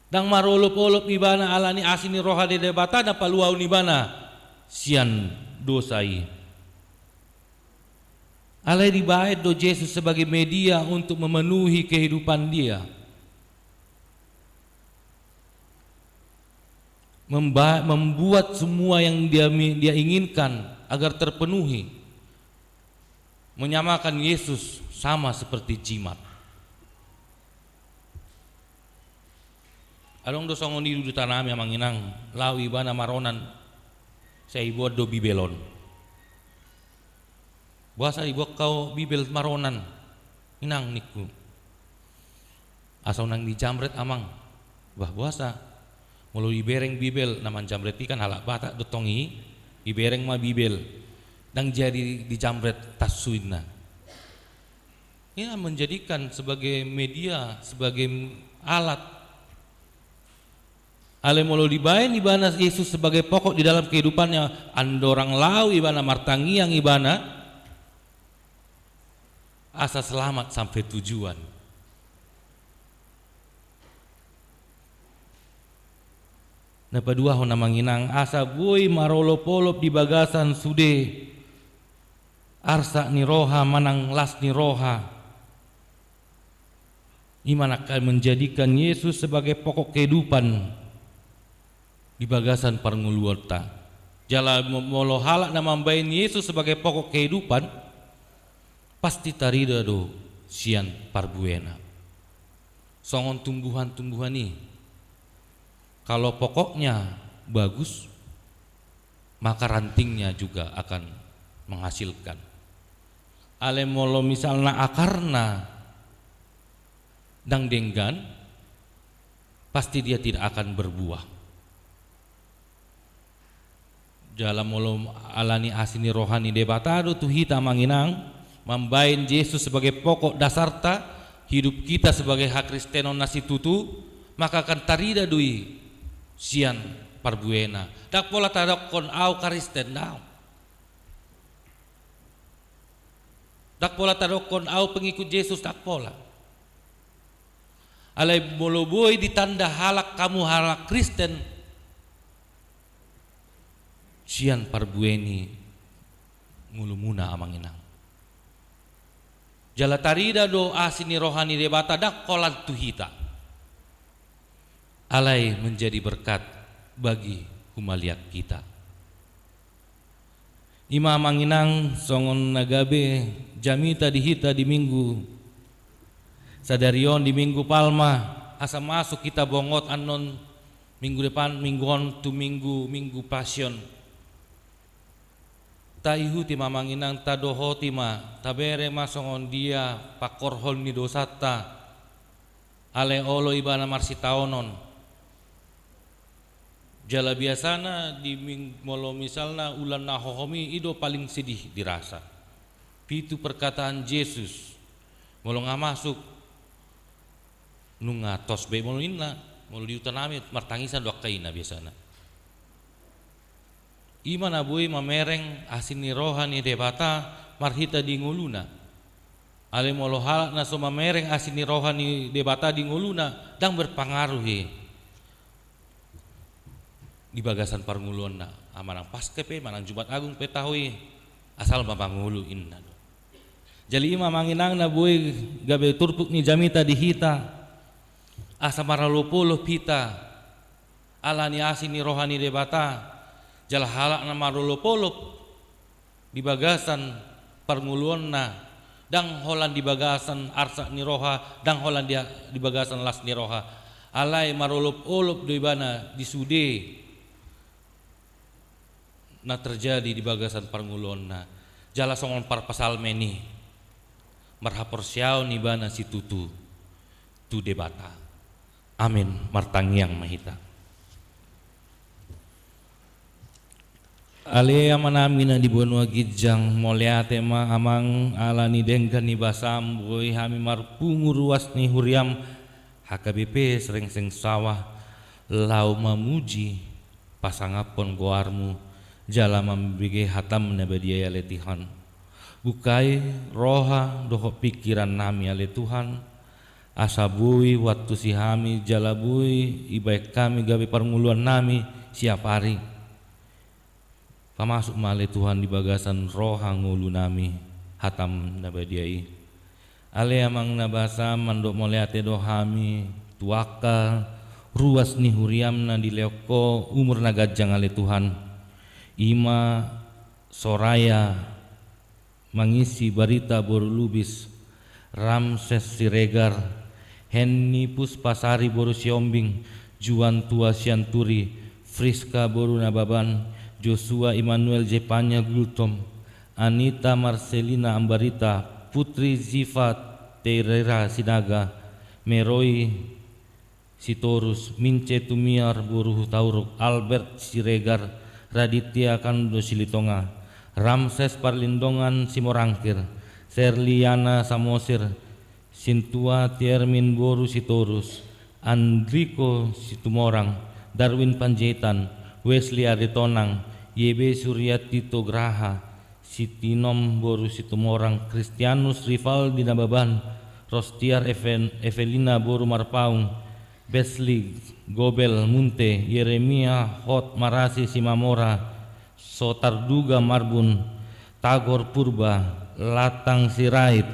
dang marolop-olop ibana alani asini roha de debata na paluau nibana sian dosai alai dibaet do Yesus sebagai media untuk memenuhi kehidupan dia, membuat semua yang dia inginkan agar terpenuhi, menyamakan Yesus sama seperti jimat. Adong do songon di tanami amanginang lawi bana maronan saya buat do bibelon. Buasa ibu kau bibel maronan inang niku. Asal nang di jamret amang. Bah buasa melalui bereng bibel naman jamret ikan halak batak dotongi ibereng ma bibel dan jadi di jamret tasuina. Ini menjadikan sebagai media, sebagai alat. Ale molo dibaen ibana Yesus sebagai pokok di dalam kehidupannya, andorang lau ibana martangi yang ibana asa selamat sampai tujuan. Napadua hona manginang asa boy marolop-olop di bagasan sude arsa ni roha manang las ni roha iman akan menjadikan Yesus sebagai pokok kehidupan di bagasan parnguluota jala molo halak na mambain Yesus sebagai pokok kehidupan pasti tarida do sian parbuena songon tumbuhan-tumbuhan nih. Kalau pokoknya bagus, maka rantingnya juga akan menghasilkan. Ale molo misalnya akarna dang denggan, pasti dia tidak akan berbuah. Dalam molo alani asini rohani debatado tuh hita manginang, mambain Yesus sebagai pokok dasarta, hidup kita sebagai hak Kristenon nasi tutu, maka akan tarida dui sian parbuena dak pola tadak kon au karisten dau dak pola tadak kon au pengikut Yesus dak pola alai boloboi ditanda halak kamu halak Kristen sian parbueni mulumuna amanginang jala tarida do asini rohani debata dak kolan tuhita alai menjadi berkat bagi humaliak kita. Ima manginang songon nagabe jamita dihita di minggu sadarion di minggu palma asa masuk kita bongot anon minggu depan mingguon tu minggu pasion. Ta ihu ti mamanginang ta doho ti ma tabere ma songon dia pakorhol ni dosata ale olo ibana marsitaonon. Jala biasana di molo misalna ulan nahohomi ido paling sedih dirasa. Itu perkataan Yesus. Molo masuk nunga tos be molo inna molo diutanami martangisan dua kaina biasana. Iman abui mamereng asini rohani debata marhita di nguluna. Ale molo halak na so mamereng asini rohani debata di nguluna dan berpengaruhi di bagasan parnguluan na amanang paskepe manang Jumat Agung petahui asal mapangulu inna do. Jali ima manginang na buy gabe turpuk ni jamita dihita asa maralupuluh pita alani asini rohani debata jala halak na maralupuluh di bagasan pernguluanna dang holan di bagasan arsa ni roha dang holan dia di bagasan las ni roha alai marulup-ulup di bana di sude na terjadi di bagasan pernguluanna jala songon par pasal meni marhapor siau ni bana si tutu tu debata amin martangiang mahita ale amanami na dibuan gijang moleate ma amang alani denggan ni basam boy hami marpungu ruas ni huriam HKBP sering sawah lau mamuji pasangapon goarmu jala membigi hatam nabadia ale Tuhan bukai roha doho pikiran nami ale Tuhan asabui waktu si hami jalabui ibaik kami gawe permuluan nami siap hari pamasuk male Tuhan di bagasan roha ngulu nami hatam nabadiai ale amang nabasa mandok moleate dohami tuaka ruas ni huriamna di leoko umur nagajang ale Tuhan ima soraya mangisi barita boru lubis Ramses Siregar Henny Puspasari boru siombing Juan tua sianturi Friska boru nababan Joshua Immanuel Jepanya Gultom Anita Marcelina Ambarita Putri Ziva Terera Sinaga Meroi Sitorus Mince Tumiar Buruh Tauruk Albert Siregar Raditya Kando Silitonga Ramses Parlindongan Simorangkir Serliana Samosir Sintua Tiermin Boru Sitorus Andriko Situmorang Darwin Panjaitan Wesley Aritonang YB Suryati Tograha Sitinom Boru Situmorang Kristianus Rival Dinababan Rostiar Evelina Boru Marpaung Besli Gobel Munte Yeremia Hot Marasi Simamora Sotarduga Marbun Tagor Purba Latang Sirait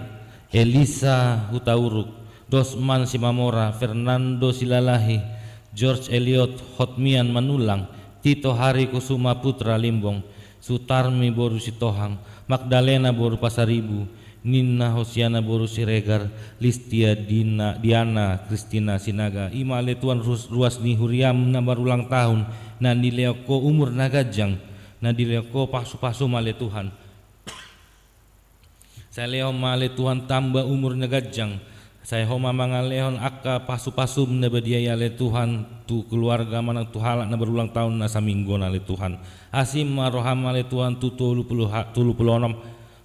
Elisa Hutauruk Dosman Simamora Fernando Silalahi George Elliot Hotmian Manulang Tito Hari Kusuma Putra Limbong Sutarmi Boru Sitohang Magdalena Boru Pasaribu Nina Hosiana Boru Siregar Listia Diana Kristina Sinaga Imale Tuan ruas ni huriam na barulang tahun na nileoko umur nagajang na dileoko pasu-pasu male Tuhan saya leo male Tuhan tambah umur nagajang saya homa mangalehon akka pasu-pasum na badiaya le Tuhan tu keluarga manang tu halak na berulang tahun na saminggo na le Tuhan asim maroham le Tuhan tu 36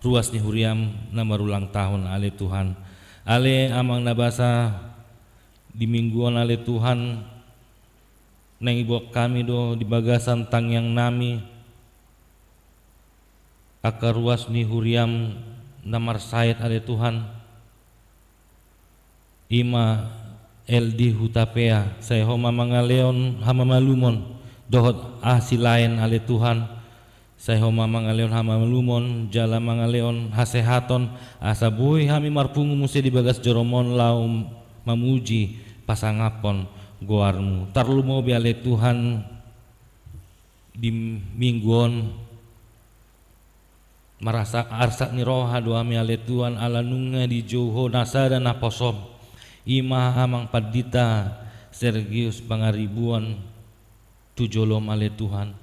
ruas ni huriam na berulang tahun ale Tuhan ale amang nabasa di mingguan ale Tuhan nang ibu kami do di bagasan tangyang nami akka ruas ni huriam na marsayat ale Tuhan Ima LD Hutapea saya homa mangaleon hama malumon dohot asilain ale Tuhan saya homa mangaleon hama malumon jala mangaleon hasehaton asabui hami marpungu musi di bagas joromon lau mamuji pasangapon goarmu tarlumo biale Tuhan di mingguon marasa arsak ni roha doa mi ale Tuhan ala nunga di joho nasa dan naposom Ima amang padita Sergius Pangaribuan tujolom ale Tuhan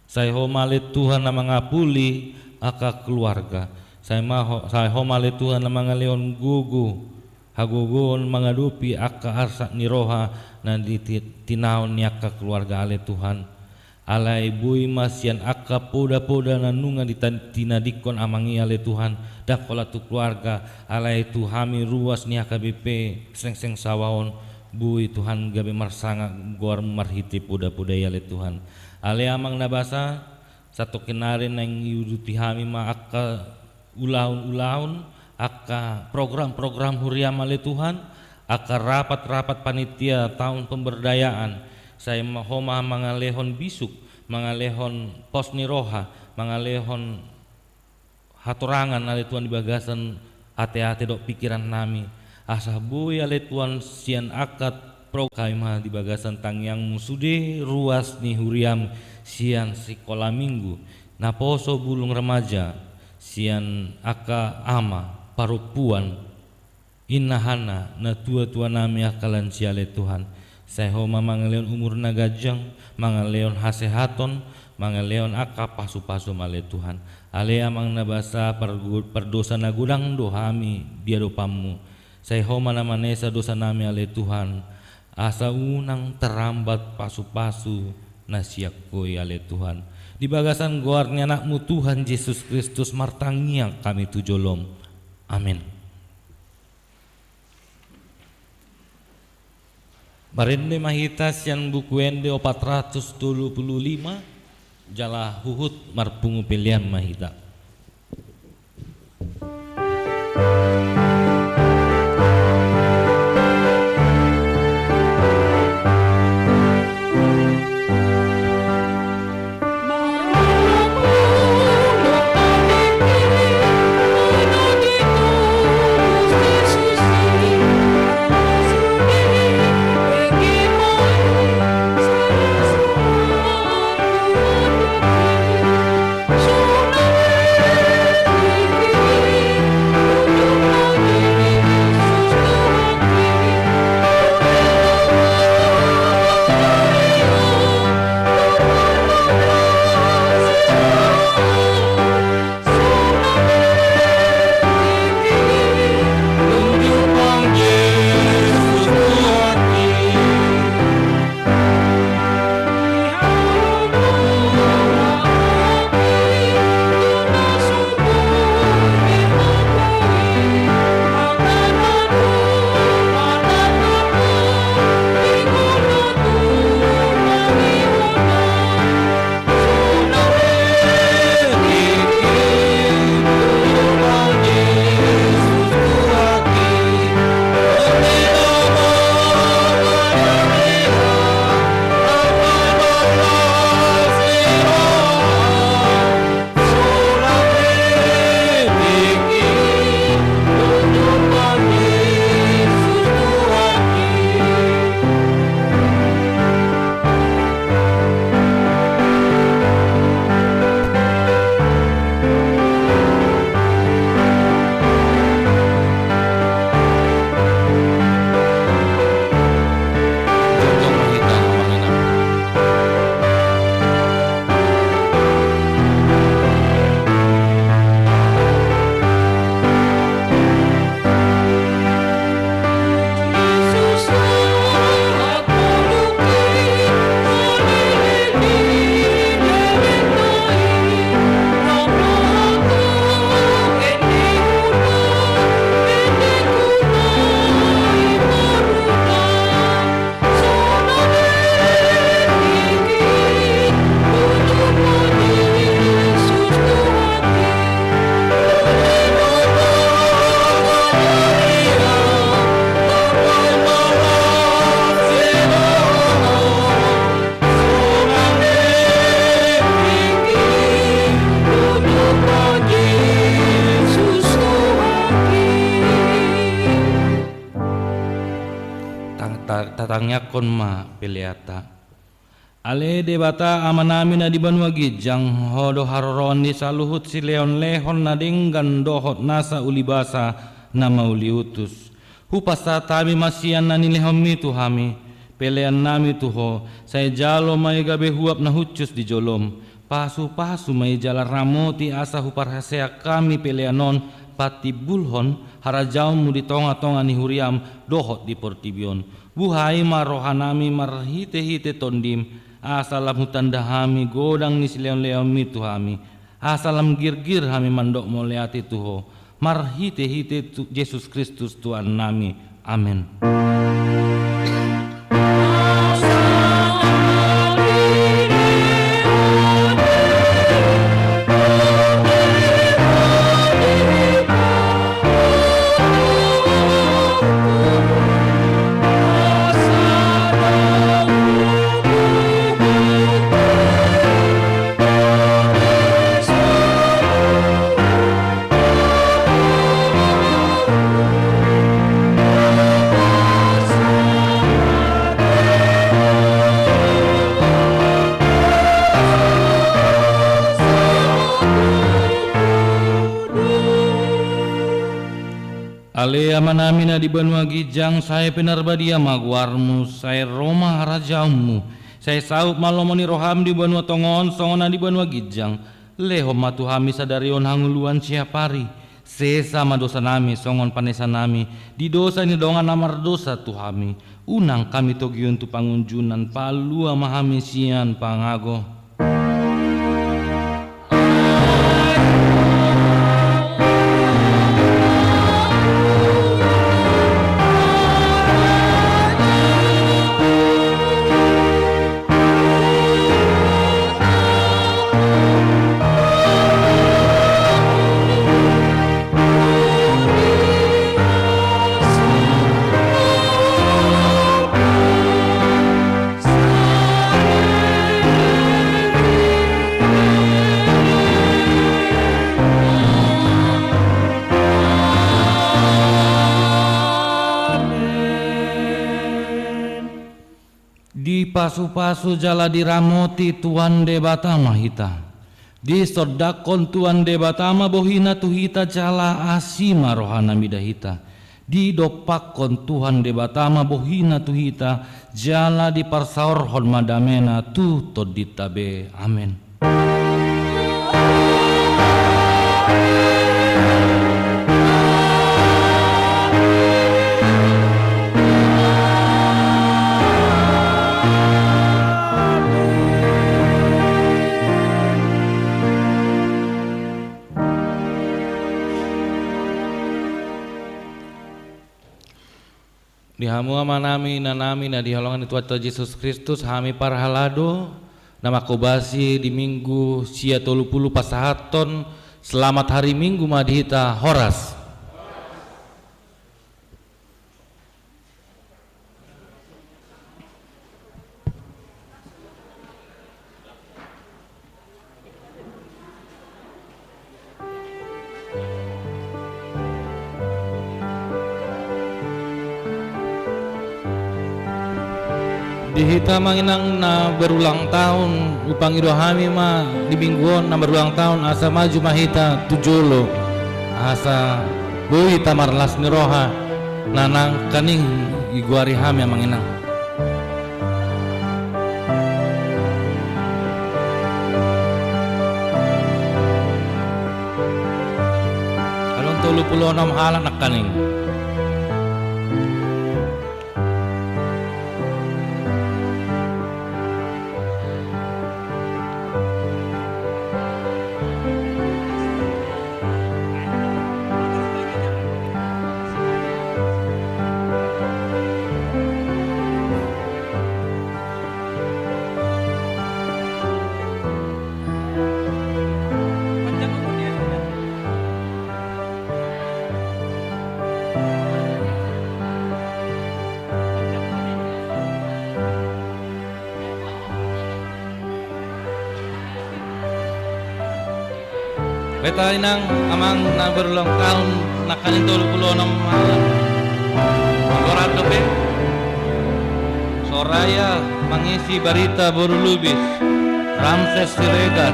saya male Tuhan na mangapuli aka keluarga saya male Tuhan na mangaleon gugu hagugon mangadupi aka arsak ni roha na ditinaon ni aka keluarga ale Tuhan ala ibui masian aka poda-poda nanunga ditinadikon amangi ale Tuhan dakola tu keluarga ala itu hami ruas ni HKBP seng sawaon bui Tuhan gabe marsanga goar marhiti poda-poda ale Tuhan ale amang nabasa satu kenarin nang yuduti hami ma aka ulaun aka program-program huriam ale Tuhan aka rapat-rapat panitia tahun pemberdayaan saya homa mangalehon bisuk mangalehon pos ni roha mangalehon hatorangan ale Tuhan di bagasan ate-ate dok pikiran nami asabui ale Tuhan sian akat pro kaima di bagasan tangyang musude ruas ni huriam sian sekolah minggu na poso bulung remaja sian aka ama parupuan inahana na tua-tua nami akalan siale Tuhan sehoma mangaleon umur nagajang mangaleon hasehaton mangaleon aka pasu-pasu male Tuhan alea mang nabasa perdosa nagudang dohami biado pamu sehoma namanesa dosa nami ale Tuhan asa unang terambat pasu-pasu nasiak koi ale Tuhan di bagasan goarnya anakmu Tuhan Yesus Kristus martangia kami tujolom amin. Marende mahita sian buku ende 425 jala huhut marpungu pilihan mahita. Tatangnya kon ma peliata ale debata amanami na di banua gijang hodo haroron di saluhut si leon lehon na dinggan dohot nasa ulibasa nama uliutus hupasa tami masian na nilehon mitu hami pelean nami tuho saya jalo mai gabe huap na hucus di jolom pasu-pasu mai jala ramoti asa hupar hasea kami peleanon pati bulhon harajaumu di tonga-tonga ni huriam dohot di portibion buhai marohanami marhite-hite tondim asalam hutan dahami godang ni sileon-leon mitu hami asalam gir-gir hami mandok moleati tuho marhite-hite Yesus Kristus Tuhan nami amin. Ale amanamina di Banua Gijang, saya penarbadia maguarmu, saya Roma rajamu, saya saup malomoni roham di Banua Tongon, songona di Banua Gijang, leho matuhami sadarion hanguluan siapari, sesama dosa nami, songon panesa nami, di dosa ini dongan namar dosa tuhami, unang kami togion tu pangunjunan, palua mahami sian pangago. Di pasu-pasu jala diramoti Tuan de Batama hita, di sodakon Tuan de Batama bohina tuhita jala asima rohana midahita, di dopakon Tuhan de Batama bohina tuhita jala di parsaorhon madamena tu toditabe. Amin. Di hamu amanami nanami na di halongan itu Tuhan Yesus Kristus hami parhalado nama kobasi di minggu sia 30 pasahaton selamat hari Minggu madhita horas. Dihita manginang na berulang tahun upang idohami ma di mingguon na berulang tahun asa maju mahita tujolo asa bui tamarlas niroha nanang kaning iguari hami manginang kalon 36 halan nak kaning. Beta inang amang na berulang tahun nakanin 36 malam. Lorat dope. Soraya mengisi berita Borulubis. Ramses Siregar.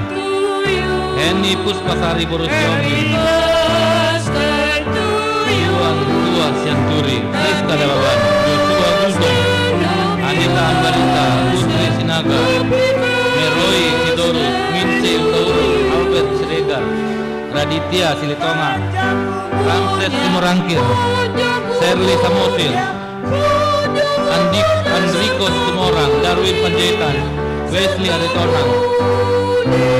Henny Puspasari Borusyomi. Tuan Tua Sianturi. Rizka Dewawan. Joshua Gulbong. Anita Ambarita. Putri Sinaga. Meroi Sidorus. Mince Utaurus. Albert Siregar. Raditya Silitonga, Ramses Sumurangkir, Serli Samosil, Andriko Sumorang, Darwin Panjaitan, Wesley Aritonang,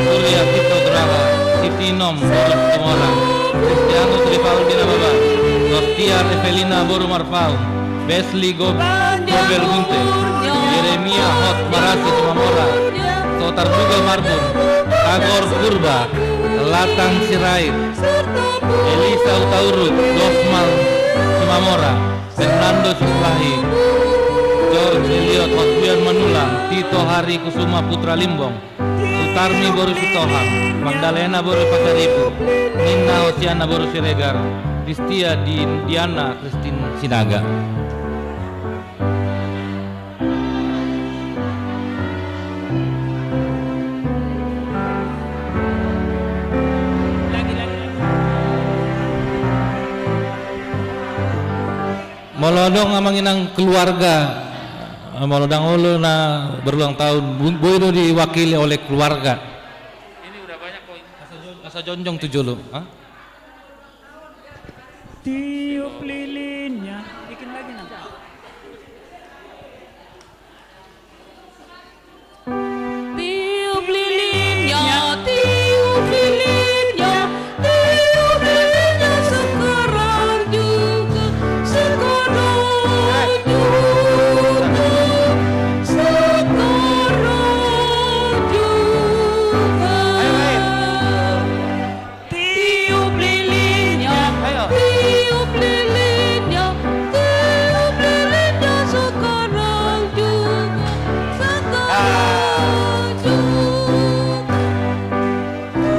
Surya Tito Grala, Sitinom Boru Sumorang, Cristiano Trivaldi Nababa, Sofia Evelina Boru Marfau, Wesley Gobel Gunte, Yeremia Hot Marasi Sumamora, Sotar Bugal Marbun, Tagor Purba, Latang Sirait, Elisa Utaurut, Gosmal Sumamora, Fernando Suplahi, George Eliot Hotbian Manulang, Tito Hari Kusuma Putra Limbong, Sutarmi Boru Sitohang, Magdalena Boru Pasaribu, Nina Osiana Boru Siregar, Kristia Diana Kristin Sinaga. Molodong amanginang keluarga. Molodang ulu na berulang tahun. Boydo diwakili oleh keluarga. Ini udah banyak poin. Asa jonjong 7 lu. Hah? Tiup lilinnya, bikin lagi nanti. Tiup lilinnya, tiup lilinnya, tiup lilinnya sekarang juga, sekarang juga, sekarang juga. Tiup lilinnya, tiup lilinnya, tiup lilinnya sekarang juga, sekarang juga,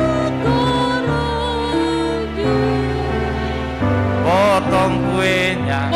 sekarang juga. Potong kuenya.